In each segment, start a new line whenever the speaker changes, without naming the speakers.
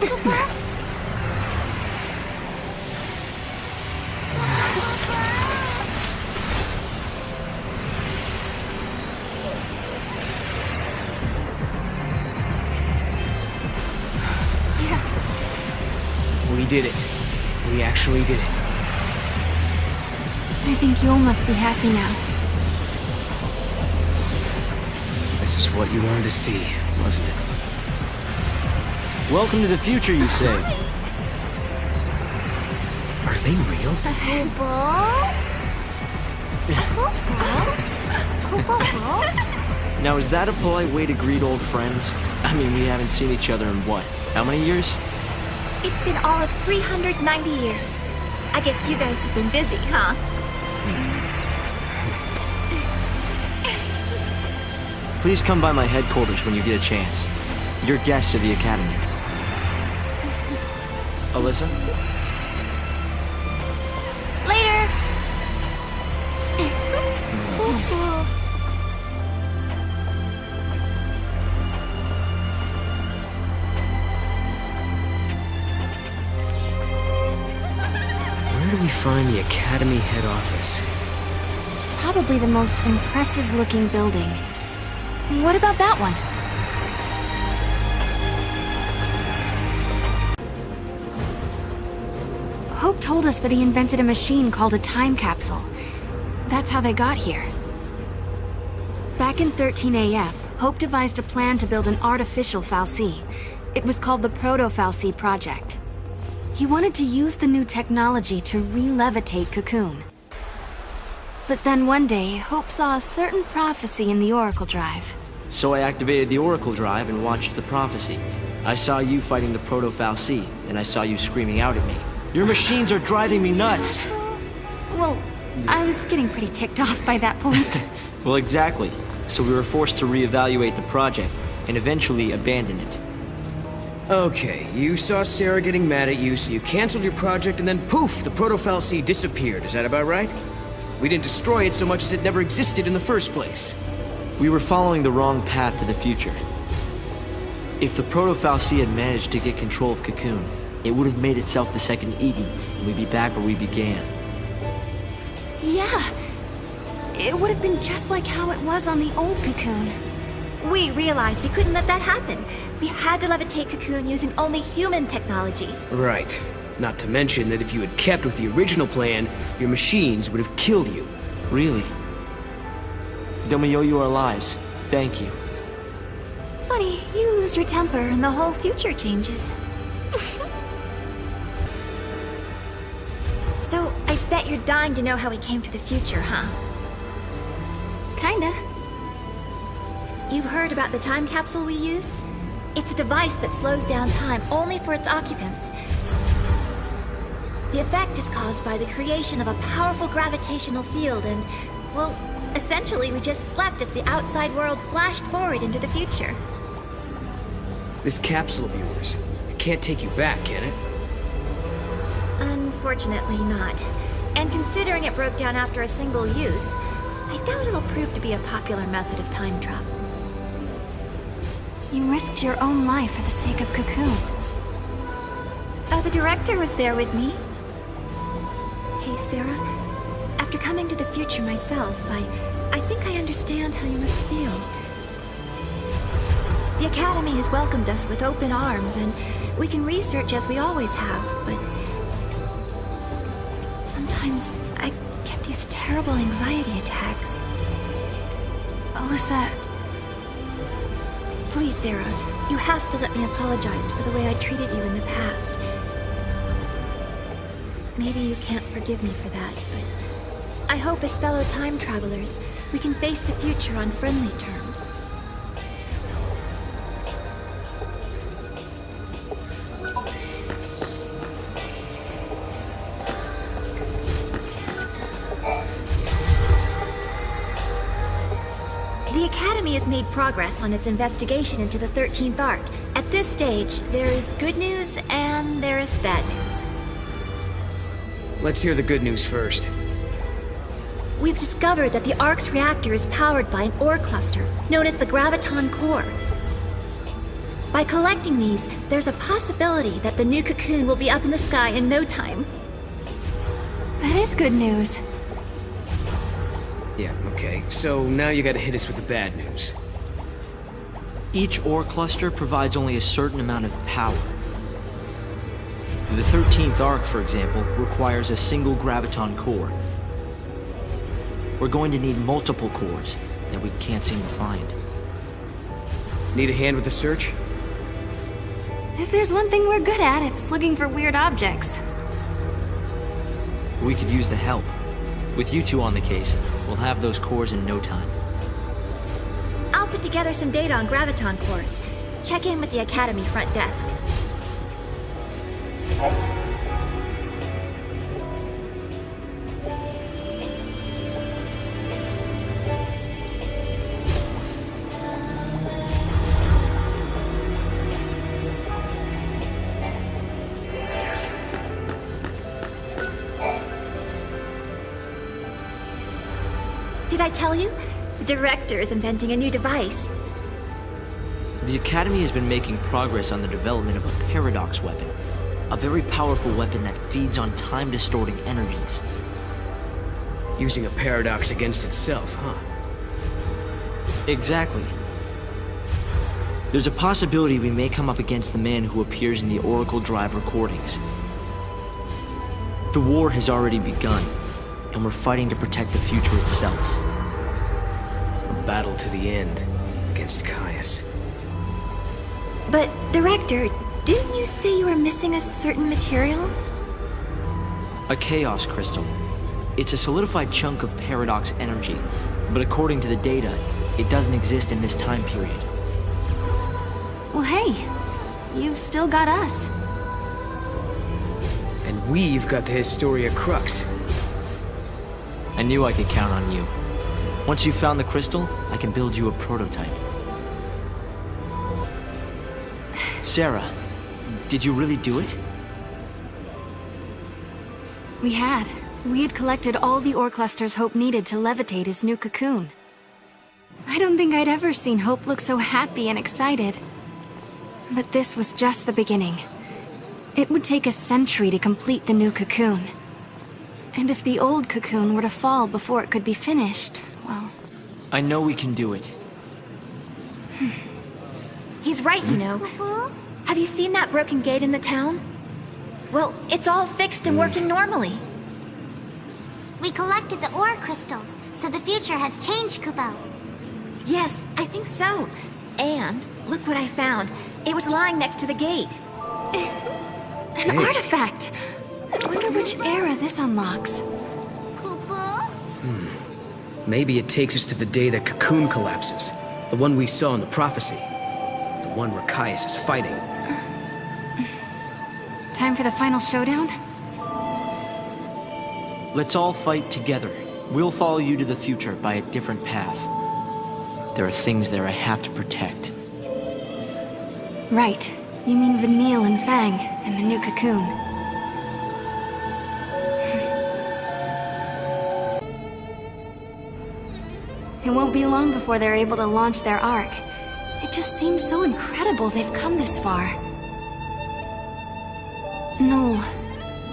We did it. We actually did it.
I think you must be happy now.
This is what you wanted to see, wasn't it?
Welcome to the future, you say.
Are they real?
Now, is that a polite way to greet old friends? I mean, we haven't seen each other in what? How many years?
It's been all of 390 years. I guess you guys have been busy, huh?
Please come by my headquarters when you get a chance. You're guests of the Academy. Alyssa?
Later!
Where do we find the Academy head office?
It's probably the most impressive-looking building. What about that one? Hope told us that he invented a machine called a time capsule. That's how they got here. Back in 13 AF, Hope devised a plan to build an artificial Fal'Cie. It was called the Proto-Fal'Cie Project. He wanted to use the new technology to re-levitate Cocoon. But then one day, Hope saw a certain prophecy in the Oracle Drive.
So I activated the Oracle Drive and watched the prophecy. I saw you fighting the Proto-Fal'Cie, and I saw you screaming out at me. Your machines are driving me nuts!
Well, I was getting pretty ticked off by that point.
Well, exactly. So we were forced to reevaluate the project, and eventually abandon it.
Okay, you saw Sarah getting mad at you, so you canceled your project, and then poof, the Proto-Fal'Cie disappeared. Is that about right? We didn't destroy it so much as it never existed in the first place.
We were following the wrong path to the future. If the Proto-Fal'Cie had managed to get control of Cocoon, it would have made itself the second Eden, and we'd be back where we began.
Yeah. It would have been just like how it was on the old Cocoon.
We realized we couldn't let that happen. We had to levitate Cocoon using only human technology.
Right. Not to mention that if you had kept with the original plan, your machines would have killed you.
Really? Then we owe you our lives. Thank you.
Funny, you lose your temper and the whole future changes. So, I bet you're dying to know how we came to the future, huh?
Kinda.
You've heard about the time capsule we used? It's a device that slows down time only for its occupants. The effect is caused by the creation of a powerful gravitational field and, well, essentially we just slept as the outside world flashed forward into the future.
This capsule of yours, it can't take you back, can it?
Unfortunately not. And considering it broke down after a single use, I doubt it'll prove to be a popular method of time travel.
You risked your own life for the sake of Cocoon.
The director was there with me. Hey, Sarah. After coming to the future myself, I think I understand how you must feel. The Academy has welcomed us with open arms, and we can research as we always have, but sometimes I get these terrible anxiety attacks.
Alyssa...
Please, Sarah, you have to let me apologize for the way I treated you in the past. Maybe you can't forgive me for that, but I hope as fellow time travelers, we can face the future on friendly terms. The Academy has made progress on its investigation into the 13th Arc. At this stage, there is good news and there is bad news.
Let's hear the good news first.
We've discovered that the Ark's reactor is powered by an ore cluster known as the Graviton Core. By collecting these, there's a possibility that the new cocoon will be up in the sky in no time.
That is good news.
Yeah, okay. So now you gotta hit us with the bad news.
Each ore cluster provides only a certain amount of power. The 13th arc, for example, requires a single graviton core. We're going to need multiple cores that we can't seem to find.
Need a hand with the search?
If there's one thing we're good at, it's looking for weird objects.
We could use the help. With you two on the case, we'll have those cores in no time.
I'll put together some data on graviton cores. Check in with the Academy front desk. Did I tell you? The director is inventing a new device.
The Academy has been making progress on the development of a paradox weapon. A very powerful weapon that feeds on time-distorting energies.
Using a paradox against itself, huh?
Exactly. There's a possibility we may come up against the man who appears in the Oracle Drive recordings. The war has already begun, and we're fighting to protect the future itself.
A battle to the end against Caius.
But, Director, didn't you say you were missing a certain material?
A chaos crystal. It's a solidified chunk of paradox energy, but according to the data, it doesn't exist in this time period.
Well, hey, you've still got us.
And we've got the Historia Crux.
I knew I could count on you. Once you've found the crystal, I can build you a prototype. Sarah, did you really do it?
We had. We had collected all the ore clusters Hope needed to levitate his new cocoon. I don't think I'd ever seen Hope look so happy and excited. But this was just the beginning. It would take a century to complete the new cocoon. And if the old cocoon were to fall before it could be finished, well...
I know we can do it.
He's right, you know. Have you seen that broken gate in the town? Well, it's all fixed and working normally.
We collected the ore crystals, so the future has changed, Kupo.
Yes, I think so. And look what I found. It was lying next to the gate.
An artifact! I wonder which era this unlocks.
Kupo?
Maybe it takes us to the day that Cocoon collapses. The one we saw in the prophecy. The one where Caius is fighting.
Time for the final showdown?
Let's all fight together. We'll follow you to the future by a different path. There are things there I have to protect.
Right. You mean Vanille and Fang, and the new cocoon. It won't be long before they're able to launch their arc. It just seems so incredible they've come this far. Noel,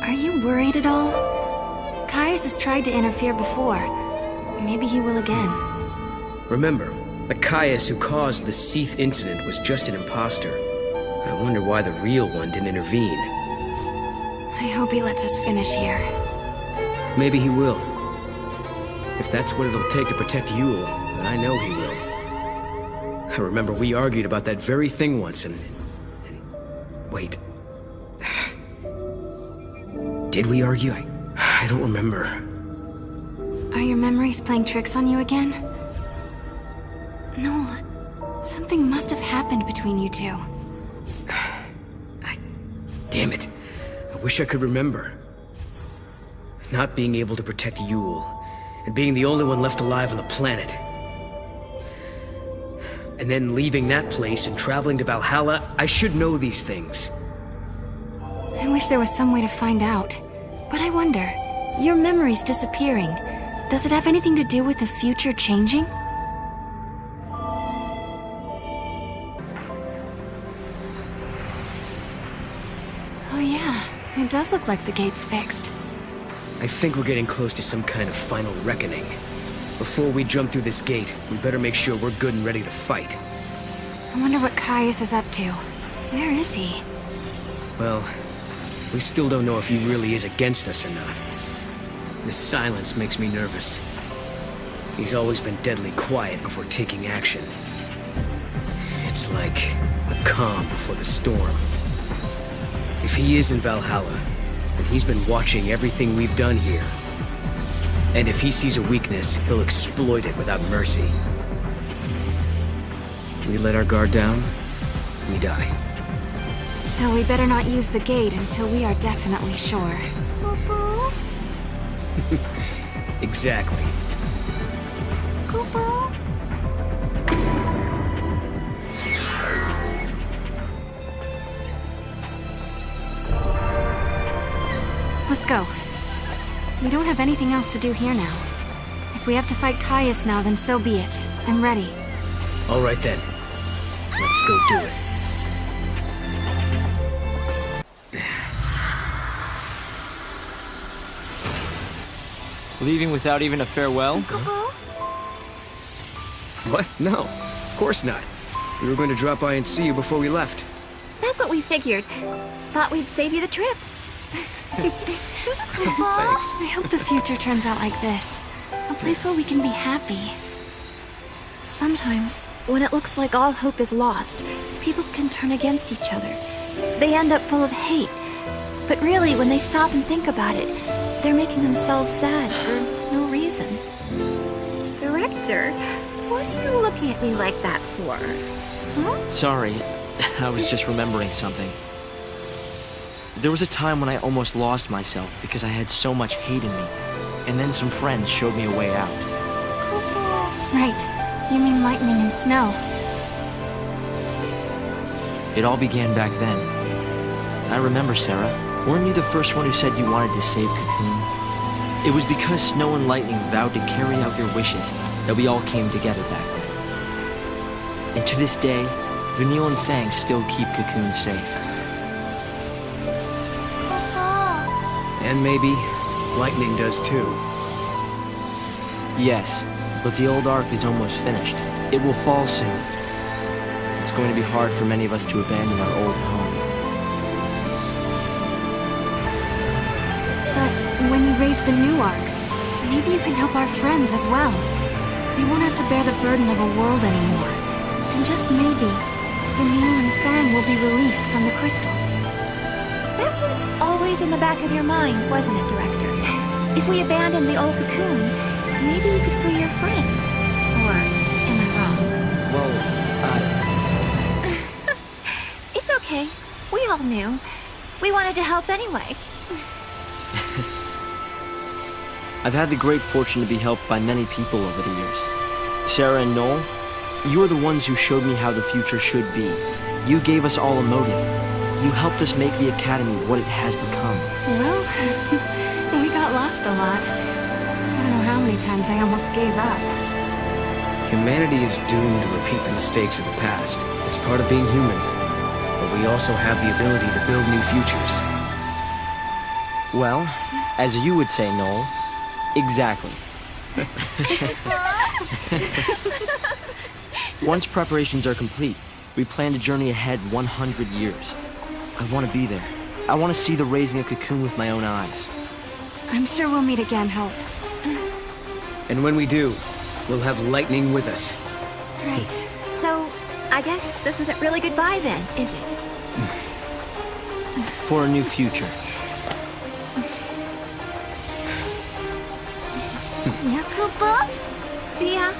are you worried at all? Caius has tried to interfere before. Maybe he will again.
Remember, the Caius who caused the Seath incident was just an imposter. I wonder why the real one didn't intervene.
I hope he lets us finish here.
Maybe he will. If that's what it'll take to protect Yule, then I know he will. I remember we argued about that very thing once and wait. Did we argue? I don't remember.
Are your memories playing tricks on you again? Noel, something must have happened between you two.
Damn it. I wish I could remember. Not being able to protect Yule, and being the only one left alive on the planet. And then leaving that place and traveling to Valhalla, I should know these things.
I wish there was some way to find out. But I wonder, your memories disappearing, does it have anything to do with the future changing? It does look like the gate's fixed.
I think we're getting close to some kind of final reckoning. Before we jump through this gate, we better make sure we're good and ready to fight.
I wonder what Caius is up to. Where is he?
Well, we still don't know if he really is against us or not. This silence makes me nervous. He's always been deadly quiet before taking action. It's like the calm before the storm. If he is in Valhalla, then he's been watching everything we've done here. And if he sees a weakness, he'll exploit it without mercy. We let our guard down, we die.
So we better not use the gate until we are definitely sure.
Cuckoo?
Exactly.
Cuckoo?
Let's go. We don't have anything else to do here now. If we have to fight Caius now, then so be it. I'm ready.
All right then. Let's go do it.
Leaving without even a farewell?
Cuckoo?
What? No, of course not. We were going to drop by and see you before we left.
That's what we figured. Thought we'd save you the trip.
Thanks.
I hope the future turns out like this. A place where we can be happy.
Sometimes, when it looks like all hope is lost, people can turn against each other. They end up full of hate. But really, when they stop and think about it, they're making themselves sad for no reason. Director, what are you looking at me like that for? Huh?
Sorry, I was just remembering something. There was a time when I almost lost myself because I had so much hate in me. And then some friends showed me a way out.
Right. You mean lightning and snow.
It all began back then. I remember, Sarah. Weren't you the first one who said you wanted to save Cocoon? It was because Snow and Lightning vowed to carry out your wishes that we all came together back then. And to this day, Vanille and Fang still keep Cocoon safe.
And maybe Lightning does too.
Yes, but the old ark is almost finished. It will fall soon. It's going to be hard for many of us to abandon our old home.
But when you raise the new ark, maybe you can help our friends as well. They won't have to bear the burden of a world anymore. And just maybe, Vanille and Fang will be released from the crystal.
That was always in the back of your mind, wasn't it, Director? If we abandon the old Cocoon, maybe you could free your friends. Or am I wrong?
Well,
It's okay. We all knew. We wanted to help anyway.
I've had the great fortune to be helped by many people over the years. Sarah and Noel, you are the ones who showed me how the future should be. You gave us all a motive. You helped us make the Academy what it has become.
Well, we got lost a lot. I don't know how many times I almost gave up.
Humanity is doomed to repeat the mistakes of the past. It's part of being human. But we also have the ability to build new futures.
Well, as you would say, Noel, exactly. Once preparations are complete, we plan to journey ahead 100 years. I want to be there. I want to see the raising of Cocoon with my own eyes.
I'm sure we'll meet again, Hope.
And when we do, we'll have Lightning with us.
Right.
So, I guess this isn't really goodbye then, is it?
For a new future.
Yep.
Cuckoo?
See ya.